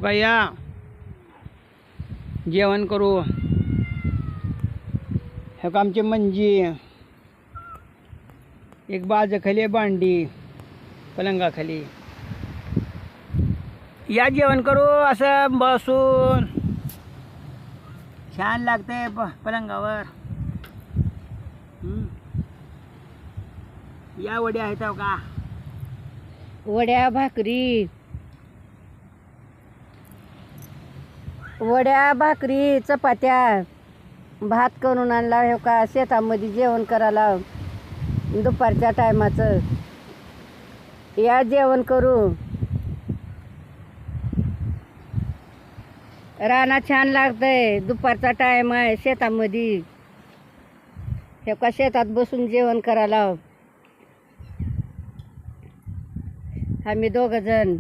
का या जेवण करू. हे का आमची मंजी, एक बाजूखाली भांडी पलंगाखाली. या जेवण करू असं बसून, छान लागतंय पलंगावर. या वड्या आहेत हो का, वड्या भाकरी चपात्या भात करून आणला हो का. शेतामध्ये जेवण करायला दुपारच्या टायमाचं. या जेवण करू. रानात छान लागतंय. दुपारचा टाइम आहे शेतामध्ये. हे का शेतात बसून जेवण करायला आम्ही दोघं जण.